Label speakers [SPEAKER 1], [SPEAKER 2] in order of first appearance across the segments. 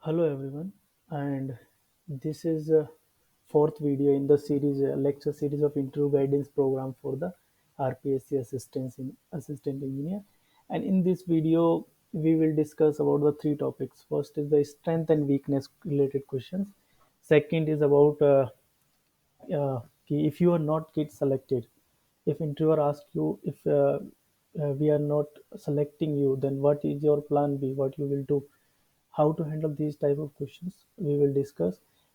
[SPEAKER 1] Hello everyone, and this is a fourth video in the series, lecture series of interview guidance program for the RPSC assistant engineer. And in this video, we will discuss about the three topics. First is the strength and weakness related questions. Second is about if you are not get selected, if interviewer asks you if we are not selecting you, then what is your plan B? What you will do? How to handle these type of questions we will discuss.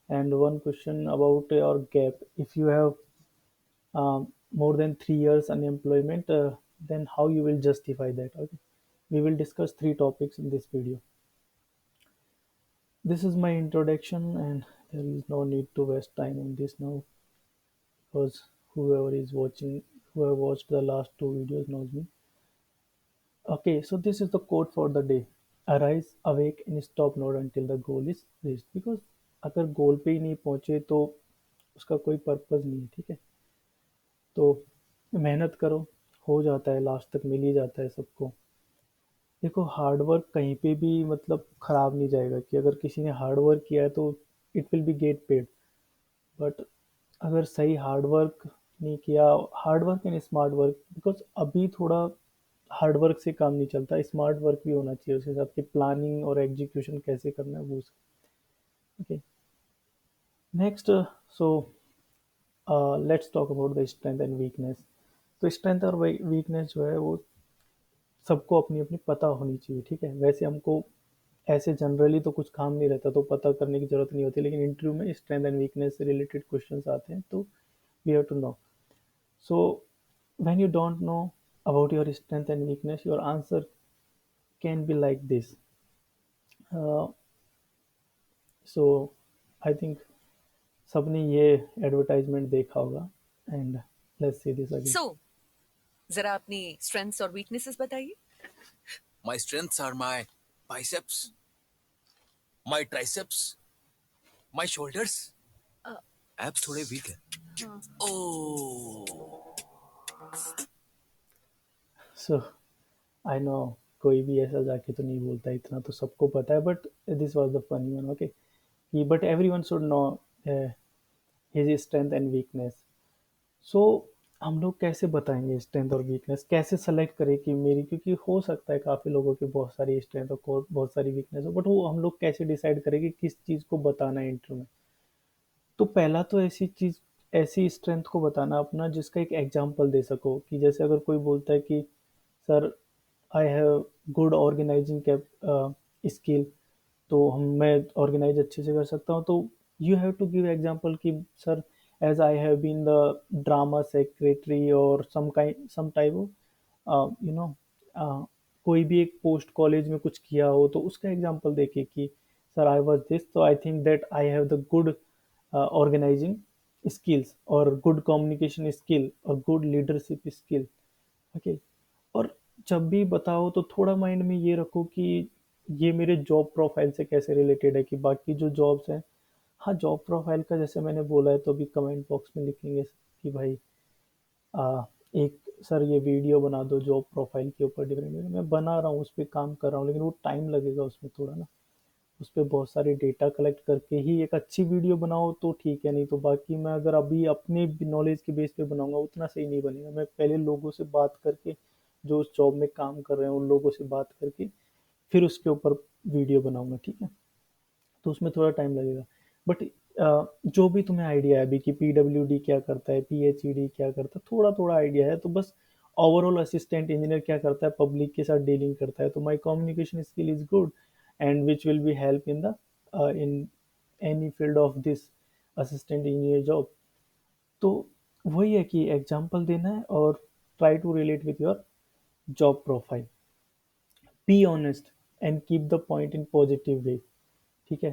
[SPEAKER 1] And one question about your gap, if you have more than 3 years unemployment, then how you will justify that. Okay, we will discuss three topics in this video. This is my introduction, and there is no need to waste time on this now, because whoever is watching, who have watched the last two videos knows me. Okay, so this is the quote for the day. Arise, awake and stop not until the goal is reached. Because अगर गोल पे ही नहीं पहुंचे तो उसका कोई purpose नहीं है, ठीक है। तो मेहनत करो, हो जाता है, लास्ट तक मिल ही जाता है सबको। देखो, हार्ड वर्क कहीं पे भी मतलब खराब नहीं जाएगा, कि अगर किसी ने हार्ड वर्क किया है तो it will B get paid. But अगर सही हार्ड वर्क नहीं किया, hard work and smart work, because अभी थोड़ा हार्ड वर्क से काम नहीं चलता, स्मार्ट वर्क भी होना चाहिए उसके साथ, कि प्लानिंग और एग्जीक्यूशन कैसे करना है वो। Okay, next. So let's talk about the strength and weakness. तो स्ट्रेंथ और वीकनेस जो है वो सबको अपनी अपनी पता होनी चाहिए, ठीक है। वैसे हमको ऐसे जनरली तो कुछ काम नहीं रहता, तो पता करने की जरूरत नहीं होती, लेकिन इंटरव्यू में स्ट्रेंथ एंड वीकनेस से रिलेटेड क्वेश्चंस आते हैं, तो we have to know. So when you don't know about your strength and weakness, your answer can be like this. uh, so I think सबने ये एडवर्टाइजमेंट देखा होगा। And let's see this again.
[SPEAKER 2] So जरा अपनी strengths और weaknesses बताइए।
[SPEAKER 3] My strengths are my biceps, my triceps, my shoulders. Abs थोड़े weak है. Oh.
[SPEAKER 1] सो आई नो, कोई भी ऐसा जाके तो नहीं बोलता, इतना तो सबको पता है, but this was the funny one. Okay, कि but everyone should know his strength and weakness. So हम लोग कैसे बताएंगे स्ट्रेंथ और वीकनेस, कैसे सेलेक्ट करें कि मेरी, क्योंकि हो सकता है काफ़ी लोगों की बहुत सारी स्ट्रेंथ और बहुत सारी वीकनेस हो, बट वो हम लोग कैसे डिसाइड करें कि किस चीज़ को बताना है इंटरव्यू में। तो पहला तो ऐसी चीज़, ऐसी स्ट्रेंथ को बताना अपना जिसका एक एग्जांपल दे सको, कि जैसे अगर कोई बोलता है कि sir I have good organising cap skill, तो हम मैं ऑर्गेनाइज अच्छे से कर सकता हूँ, तो you have to give example कि sir as I have been the drama secretary और some type of you know, कोई भी एक पोस्ट कॉलेज में कुछ किया हो तो उसका एग्जांपल देके कि सर आई वाज दिस, तो I think that I have the good organising skills और गुड कम्युनिकेशन स्किल और गुड लीडरशिप स्किल। ओके, और जब भी बताओ तो थोड़ा माइंड में ये रखो कि ये मेरे जॉब प्रोफाइल से कैसे रिलेटेड है, कि बाकी जो जॉब्स हैं, हाँ जॉब प्रोफाइल का जैसे मैंने बोला है, तो अभी कमेंट बॉक्स में लिखेंगे कि भाई एक सर ये वीडियो बना दो जॉब प्रोफाइल के ऊपर, डिफरेंट मैं बना रहा हूँ, उस पर काम कर रहा हूँ, लेकिन वो टाइम लगेगा उसमें थोड़ा ना। उस पर बहुत सारी डेटा कलेक्ट करके ही एक अच्छी वीडियो बनाओ तो ठीक है, नहीं तो बाकी मैं अगर अभी अपने नॉलेज के बेस पे बनाऊंगा उतना सही नहीं बनेगा। मैं पहले लोगों से बात करके, जो उस जॉब में काम कर रहे हैं उन लोगों से बात करके फिर उसके ऊपर वीडियो बनाऊंगा, ठीक है। तो उसमें थोड़ा टाइम लगेगा। बट जो भी तुम्हें आइडिया है अभी कि पीडब्ल्यूडी क्या करता है, पीएचईडी क्या करता है, थोड़ा थोड़ा आइडिया है, तो बस ओवरऑल असिस्टेंट इंजीनियर क्या करता है, पब्लिक के साथ डीलिंग करता है, तो my communication skill is good and which will be help in the in any field of this assistant engineer job. तो वही है कि एग्जाम्पल देना है और try to relate with your job profile. Be honest and keep the point in positive way, ठीक है।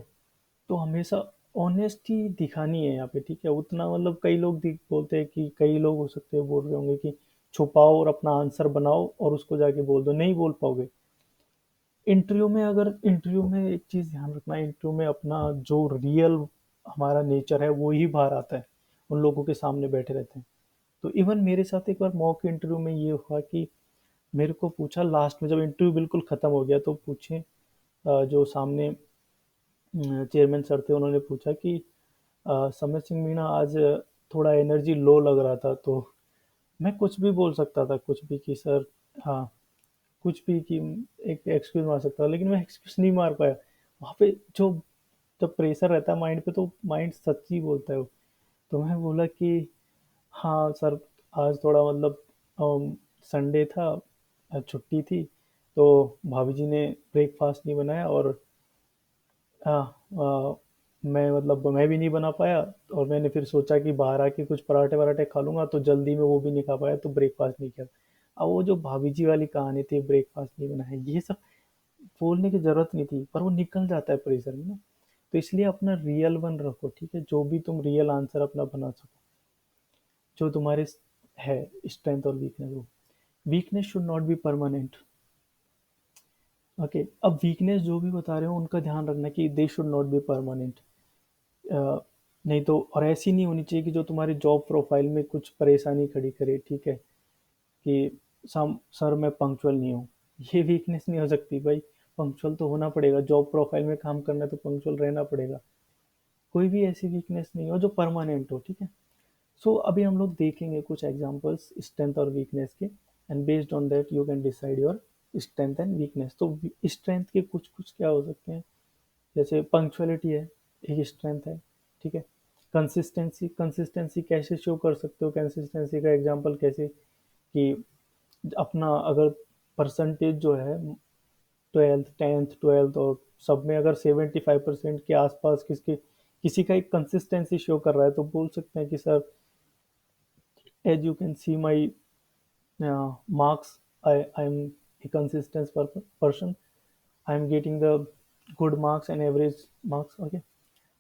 [SPEAKER 1] तो हमेशा ऑनेस्टी दिखानी है यहाँ पे, ठीक है। उतना मतलब कई लोग बोलते हैं कि कई लोग हो सकते हैं बोल रहे होंगे कि छुपाओ और अपना आंसर बनाओ और उसको जाके बोल दो, नहीं बोल पाओगे इंटरव्यू में। अगर इंटरव्यू में एक चीज़ ध्यान रखना, इंटरव्यू में अपना जो रियल हमारा नेचर है वो ही बाहर आता है, उन लोगों के सामने बैठे रहते हैं। तो इवन मेरे साथ एक बार मॉक इंटरव्यू में ये हुआ कि मेरे को पूछा लास्ट में, जब इंटरव्यू बिल्कुल ख़त्म हो गया, तो पूछे जो सामने चेयरमैन सर थे, उन्होंने पूछा कि समय सिंह मीणा आज थोड़ा एनर्जी लो लग रहा था, तो मैं कुछ भी बोल सकता था, कुछ भी कि सर, हाँ, कुछ भी कि एक एक्सक्यूज मार सकता था, लेकिन मैं एक्सक्यूज नहीं मार पाया। वहाँ पे जो जब प्रेशर रहता है माइंड पे, तो माइंड सच ही बोलता है वो। तो मैं बोला कि हाँ सर, आज थोड़ा मतलब संडे था, छुट्टी थी, तो भाभी जी ने ब्रेकफास्ट नहीं बनाया, और हाँ, मैं मतलब मैं भी नहीं बना पाया, और मैंने फिर सोचा कि बाहर आके कुछ पराठे वराठे खा लूंगा, तो जल्दी में वो भी नहीं खा पाया, तो ब्रेकफास्ट नहीं किया। अब वो जो भाभी जी वाली कहानी थी, ब्रेकफास्ट नहीं बनाया, ये सब बोलने की जरूरत नहीं थी, पर वो निकल जाता है प्रेशर में ना। तो इसलिए अपना रियल वन रखो, ठीक है, जो भी तुम रियल आंसर अपना बना सको, जो तुम्हारे है स्ट्रेंथ और वीकनेस हो। Weakness should not be permanent. Okay, अब वीकनेस जो भी बता रहे हो उनका ध्यान रखना कि they should not be permanent. नहीं तो, और ऐसी नहीं होनी चाहिए कि जो तुम्हारी जॉब प्रोफाइल में कुछ परेशानी खड़ी करे, ठीक है, कि सर मैं पंक्चुअल नहीं हूँ, ये वीकनेस नहीं हो सकती भाई। पंक्चुअल तो होना पड़ेगा, जॉब प्रोफाइल में काम करना है तो पंक्चुअल रहना पड़ेगा। कोई भी ऐसी वीकनेस नहीं हो जो परमानेंट हो, ठीक है। सो अभी हम लोग देखेंगे कुछ एग्जांपल्स स्ट्रेंथ और वीकनेस के, and based on that you can decide your strength and weakness. तो स्ट्रेंथ के कुछ कुछ क्या हो सकते हैं, जैसे पंक्चुअलिटी है, एक स्ट्रेंथ है, ठीक है। कंसिस्टेंसी, कंसिस्टेंसी कैसे शो कर सकते हो, कंसिस्टेंसी का एग्जांपल कैसे, कि अपना अगर परसेंटेज जो है 12th 10th 12th और सब में अगर 75% के आसपास किसके किसी का एक कंसिस्टेंसी शो कर रहा है, तो बोल सकते हैं कि sir, as you can see my marks, I am a consistent person, I am getting the good marks and average marks, okay।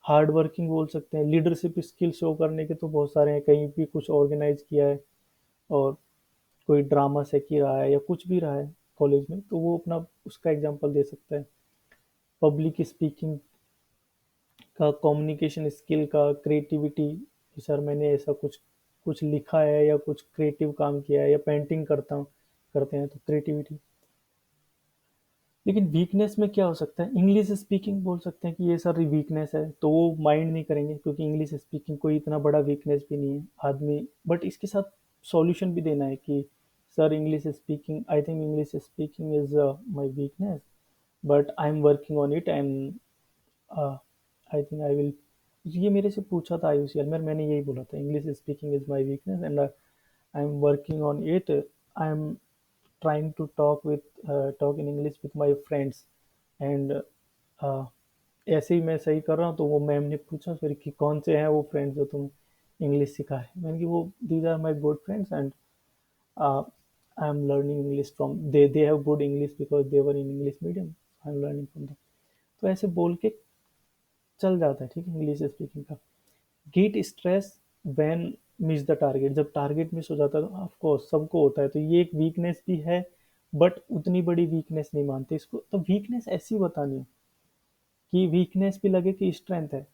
[SPEAKER 1] Hard working बोल सकते हैं, लीडरशिप स्किल शो करने के तो बहुत सारे हैं, कहीं भी कुछ ऑर्गेनाइज किया है, और कोई ड्रामा सीख ही रहा है या कुछ भी रहा है कॉलेज में, तो वो अपना उसका एग्जांपल दे सकता है। पब्लिक स्पीकिंग का, कम्युनिकेशन स्किल का, क्रिएटिविटी, कि सर मैंने ऐसा कुछ कुछ लिखा है या कुछ क्रिएटिव काम किया है, या पेंटिंग करते हैं तो क्रिएटिविटी। लेकिन वीकनेस में क्या हो सकता है, इंग्लिश स्पीकिंग बोल सकते हैं कि ये सर वीकनेस है, तो वो माइंड नहीं करेंगे, क्योंकि इंग्लिश स्पीकिंग कोई इतना बड़ा वीकनेस भी नहीं है आदमी। बट इसके साथ सॉल्यूशन भी देना है कि sir, English speaking, I think English speaking is my weakness, but I am working on it, and I think I will. ये मेरे से पूछा था आयुष यार, मैंने यही बोला था, English speaking is my weakness and I am working on it. I am trying to talk in English with my friends, and ऐसे ही मैं सही कर रहा हूँ, तो वो मैम ने पूछा फिर कि कौन से हैं वो फ्रेंड्स जो तुम इंग्लिश सिखा रहे, मैंने कि वो these are my good friends, and I am learning English from they have good English because they were in English medium, I am learning from them. तो ऐसे बोल के चल जाता है, ठीक है, इंग्लिश स्पीकिंग का। Get stress when miss the target, जब टारगेट मिस हो जाता है, तो ऑफ कोर्स सबको होता है, तो ये एक वीकनेस भी है, बट उतनी बड़ी वीकनेस नहीं मानते इसको। तो वीकनेस ऐसी बतानी है कि वीकनेस भी लगे कि स्ट्रेंथ है,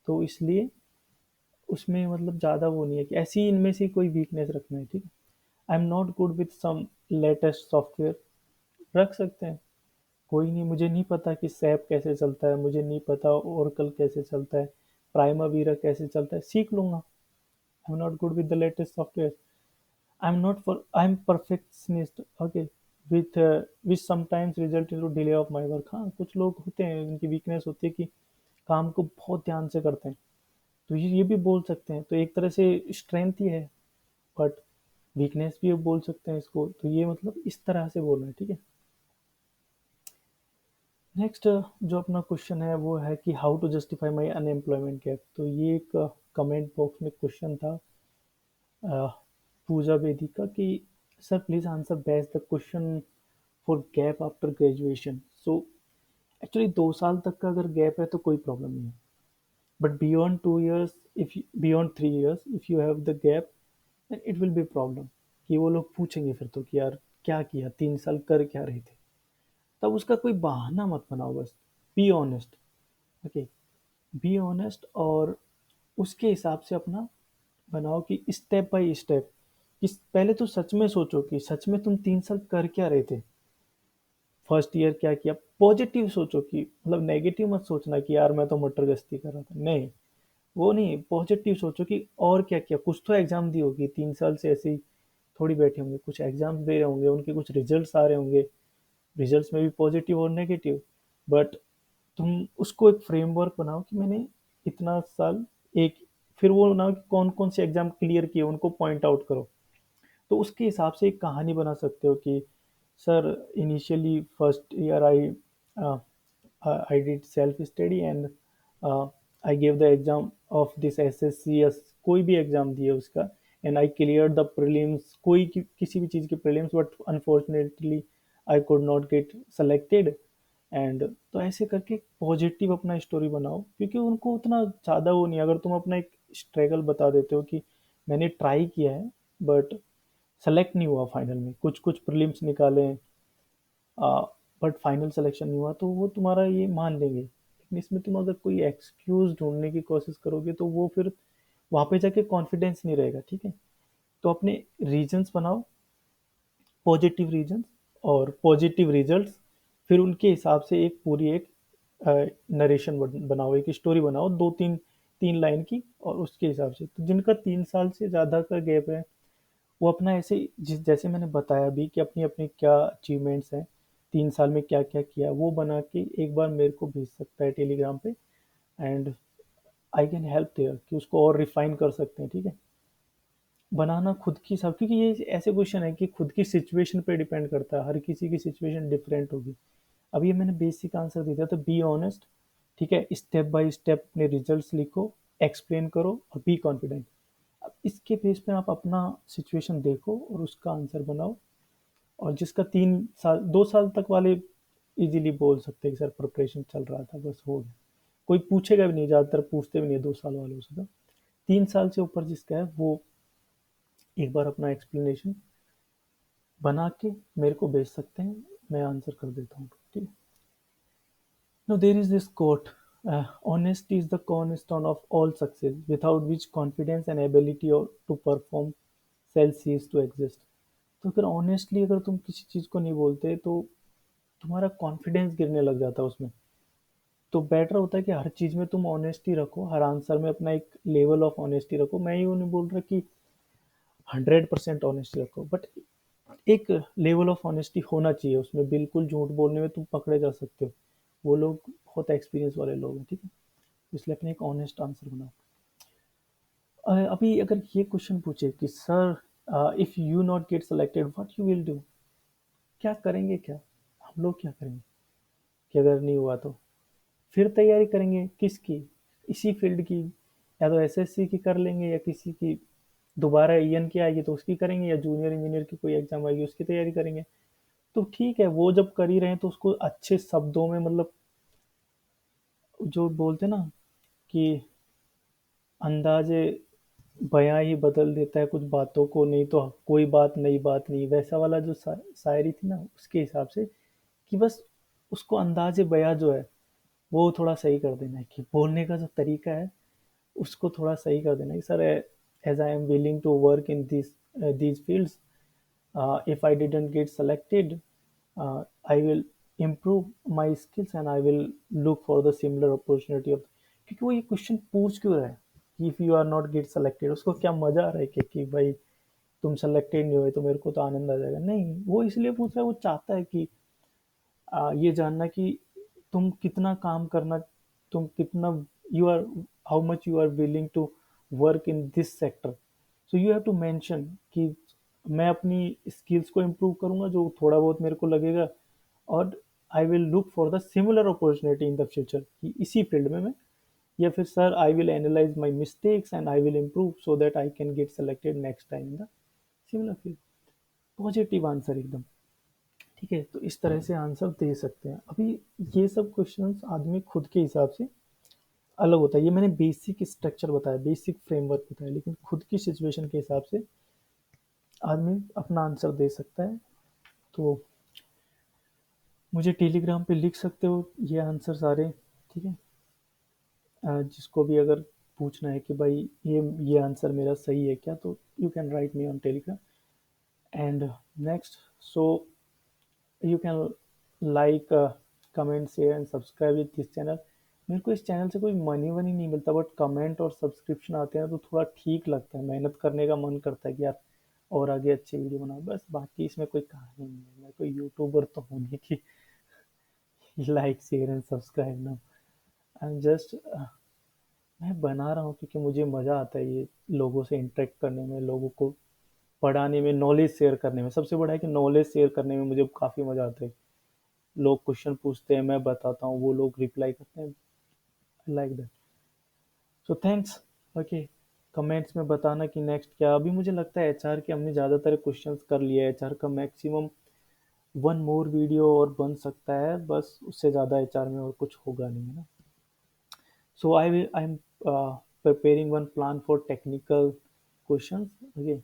[SPEAKER 1] तो इसलिए उसमें मतलब ज़्यादा वो नहीं है कि ऐसी इनमें से कोई वीकनेस रखना है, ठीक है। I am not good with some latest software, रख सकते हैं, कोई नहीं, मुझे नहीं पता कि सैप कैसे चलता है, मुझे नहीं पता ओरेकल कैसे चलता है, प्राइमावीरा कैसे चलता है, सीख लूंगा। आई am not good with the latest software, I am perfectionist, okay, with which sometimes result in delay of my work. हाँ, कुछ लोग होते हैं उनकी वीकनेस होती है कि काम को बहुत ध्यान से करते हैं, तो ये भी बोल सकते हैं, तो एक तरह से स्ट्रेंथ ही है, बट वीकनेस भी बोल सकते हैं इसको, तो ये मतलब इस तरह से बोलना है, ठीक है। नेक्स्ट जो अपना क्वेश्चन है वो है कि how to justify my unemployment gap. तो ये एक कमेंट बॉक्स में क्वेश्चन था अ, पूजा बेदी का, कि sir please answer best the question for gap after graduation. So actually 2 साल तक का अगर गैप है तो कोई प्रॉब्लम नहीं है, but beyond 2 years, if beyond 3 years if you have the gap, then it will be problem. कि वो लोग पूछेंगे फिर तो कि यार क्या किया, 3 साल कर क्या रहे थे। तब उसका कोई बहाना मत बनाओ, बस be honest, okay, be honest, और उसके हिसाब से अपना बनाओ कि स्टेप बाय स्टेप, कि पहले तो सच में सोचो कि सच में तुम 3 साल कर क्या रहे थे। फर्स्ट ईयर क्या किया, पॉजिटिव सोचो, कि मतलब नेगेटिव मत सोचना कि यार मैं तो मटर गश्ती कर रहा था, नहीं, वो नहीं, पॉजिटिव सोचो कि और क्या किया, कुछ तो एग्जाम दी होगी, 3 साल से ऐसे ही थोड़ी बैठे होंगे, कुछ एग्जाम दे रहे होंगे, उनके कुछ रिजल्ट्स आ रहे होंगे, रिजल्ट्स में भी पॉजिटिव और नेगेटिव, बट तुम उसको एक फ्रेमवर्क बनाओ कि मैंने इतना साल एक, फिर वो बनाओ कि कौन कौन से एग्जाम क्लियर किए उनको पॉइंट आउट करो, तो उसके हिसाब से एक कहानी बना सकते हो कि sir initially first year I did self study and I gave the exam of this SSCS, कोई भी एग्जाम दिए उसका, and I cleared the prelims, किसी भी चीज़ के prelims, but unfortunately I could not get selected, and तो ऐसे करके पॉजिटिव अपना स्टोरी बनाओ, क्योंकि उनको उतना ज़्यादा वो नहीं, अगर तुम अपना एक स्ट्रगल बता देते हो कि मैंने ट्राई किया है बट सेलेक्ट नहीं हुआ फाइनल में, कुछ कुछ प्रीलिम्स निकाले बट फाइनल सिलेक्शन नहीं हुआ, तो वो तुम्हारा ये मान लेंगे, लेकिन इसमें तुम अगर कोई एक्सक्यूज ढूंढने की कोशिश करोगे तो वो फिर वहाँ पे जाके कॉन्फिडेंस नहीं रहेगा, ठीक है। तो अपने रीजंस बनाओ, पॉजिटिव रीजंस और पॉजिटिव रिजल्ट्स, फिर उनके हिसाब से एक पूरी एक नरेशन बनाओ, एक स्टोरी बनाओ, दो तीन तीन लाइन की, और उसके हिसाब से तो जिनका 3 साल से ज़्यादा का गैप है वो अपना ऐसे, जिस जैसे मैंने बताया भी कि अपनी अपनी क्या अचीवमेंट्स हैं, 3 साल में क्या क्या किया, वो बना के एक बार मेरे को भेज सकता है टेलीग्राम पे, and I can help there कि उसको और रिफाइन कर सकते हैं, ठीक है। बनाना खुद की सब, क्योंकि ये ऐसे क्वेश्चन है कि खुद की सिचुएशन पे डिपेंड करता है, हर किसी की सिचुएशन डिफरेंट होगी। अब ये मैंने बेसिक आंसर दिया, तो बी ऑनेस्ट, ठीक है, स्टेप बाय स्टेप अपने रिजल्ट्स लिखो, एक्सप्लेन करो और बी कॉन्फिडेंट। अब इसके बेस पे आप अपना सिचुएशन देखो और उसका आंसर बनाओ, और जिसका 3 साल 2 साल तक वाले इजीली बोल सकते हैं कि सर प्रिपरेशन चल रहा था, बस हो गया, कोई पूछेगा भी नहीं, ज़्यादातर पूछते भी नहीं 2 साल वालों से, तो 3 साल से ऊपर जिसका है वो एक बार अपना एक्सप्लेनेशन बना के मेरे को भेज सकते हैं, मैं आंसर कर देता हूँ, ठीक है। Now there is this quote, honesty is the cornerstone of all success, without which confidence and ability to perform shall cease to exist. तो अगर ऑनेस्टली अगर तुम किसी चीज़ को नहीं बोलते तो तुम्हारा कॉन्फिडेंस गिरने लग जाता है उसमें, तो बेटर होता है कि हर चीज़ में तुम ऑनेस्टी रखो, हर आंसर में अपना एक लेवल ऑफ ऑनेस्टी रखो, मैं ये नहीं बोल रहा कि 100% ऑनेस्टी रखो, बट एक लेवल ऑफ ऑनेस्टी होना चाहिए उसमें, बिल्कुल झूठ बोलने में तुम पकड़े जा सकते हो, वो लोग बहुत एक्सपीरियंस वाले लोग हैं, ठीक है, इसलिए अपने एक ऑनेस्ट आंसर बनाओ। अभी अगर ये क्वेश्चन पूछे कि sir if you not get selected what you will do, क्या करेंगे, क्या हम लोग क्या करेंगे कि अगर नहीं हुआ तो, फिर तैयारी करेंगे किसकी, इसी फील्ड की, या तो एसएससी की कर लेंगे, या किसी की दोबारा ईएन की आएगी तो उसकी करेंगे, या जूनियर इंजीनियर की कोई एग्जाम आएगी उसकी तैयारी करेंगे। तो ठीक है, वो जब कर ही रहे हैं तो उसको अच्छे शब्दों में, मतलब जो बोलते ना कि अंदाजे बयां ही बदल देता है कुछ बातों को, नहीं तो कोई बात नई बात नहीं, वैसा वाला जो शायरी थी ना, उसके हिसाब से कि बस उसको अंदाजे बयां जो है वो थोड़ा सही कर देना है, कि बोलने का जो तरीका है उसको थोड़ा सही कर देना है, sir as I am willing to work in this these fields, if I didn't get selected, I will improve my skills and I will look for the similar opportunity of, क्योंकि वो ये क्वेश्चन पूछ क्यों रहा है कि if you are not get selected, उसको क्या मजा आ रहा है कि भाई तुम सेलेक्टेड नहीं हुए तो मेरे को तो आनंद आ जाएगा, नहीं, वो इसलिए पूछ रहा है, वो चाहता है कि ये जानना कि तुम कितना काम करना, तुम कितना, you are, how much you are willing to work in this sector, so you have to mention कि मैं अपनी स्किल्स को इम्प्रूव करूंगा जो थोड़ा बहुत मेरे को लगेगा, और I will look for the similar opportunity in the future, कि इसी फील्ड में मैं, या फिर sir I will analyse my mistakes and I will improve so that I can get selected next time in the similar field. Positive answer एकदम, ठीक है, तो इस तरह से आंसर दे सकते हैं। अभी ये सब क्वेश्चंस आदमी खुद के हिसाब से अलग होता है, ये मैंने बेसिक स्ट्रक्चर बताया, बेसिक फ्रेमवर्क बताया, लेकिन खुद की सिचुएशन के हिसाब से आदमी अपना आंसर दे सकता है। तो मुझे टेलीग्राम पे लिख सकते हो ये आंसर सारे, ठीक है। जिसको भी अगर पूछना है कि भाई ये आंसर मेरा सही है क्या, तो you can write me on Telegram, and next, so you can like, comment, share and subscribe with this channel. मेरे को इस चैनल से कोई मनी वनी नहीं मिलता, बट कमेंट और सब्सक्रिप्शन आते हैं तो थोड़ा ठीक लगता है, मेहनत करने का मन करता है कि यार और आगे अच्छी वीडियो बनाओ। बस बाकी इसमें कोई कहानी नहीं है, मैं कोई यूट्यूबर तो हूँ नहीं कि लाइक शेयर एंड सब्सक्राइब ना। आई एम जस्ट, मैं बना रहा हूँ क्योंकि मुझे मज़ा आता है ये लोगों से इंटरेक्ट करने में, लोगों को पढ़ाने में, नॉलेज शेयर करने में। सबसे बड़ा है कि नॉलेज शेयर करने में मुझे काफ़ी मज़ा आता है। लोग क्वेश्चन पूछते हैं, मैं बताता हूँ, वो लोग रिप्लाई करते हैं, like that. So thanks. Okay, comments में बताना कि नेक्स्ट क्या। अभी मुझे लगता है एचआर के हमने ज़्यादातर क्वेश्चंस कर लिए। एचआर का मैक्सिमम वन मोर वीडियो और बन सकता है, बस उससे ज़्यादा एचआर में और कुछ होगा नहीं, है ना। So I am preparing one plan for technical questions. Okay,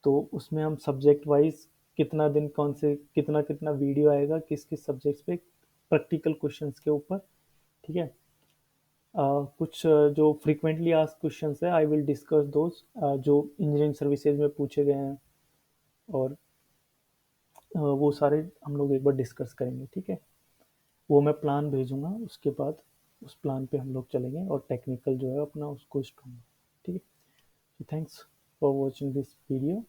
[SPEAKER 1] तो उसमें हम सब्जेक्ट वाइज कितना दिन कौन से कितना कितना वीडियो आएगा किस किस सब्जेक्ट्स पे, प्रैक्टिकल क्वेश्चंस के ऊपर। ठीक है। कुछ जो फ्रीक्वेंटली आस्क क्वेश्चंस है, आई विल डिस्कस दोज, जो इंजीनियरिंग सर्विसेज में पूछे गए हैं, और वो सारे हम लोग एक बार डिस्कस करेंगे। ठीक है, वो मैं प्लान भेजूंगा, उसके बाद उस प्लान पे हम लोग चलेंगे और टेक्निकल जो है अपना उसको स्ट्रॉन्ग। ठीक है। Thanks for watching this video.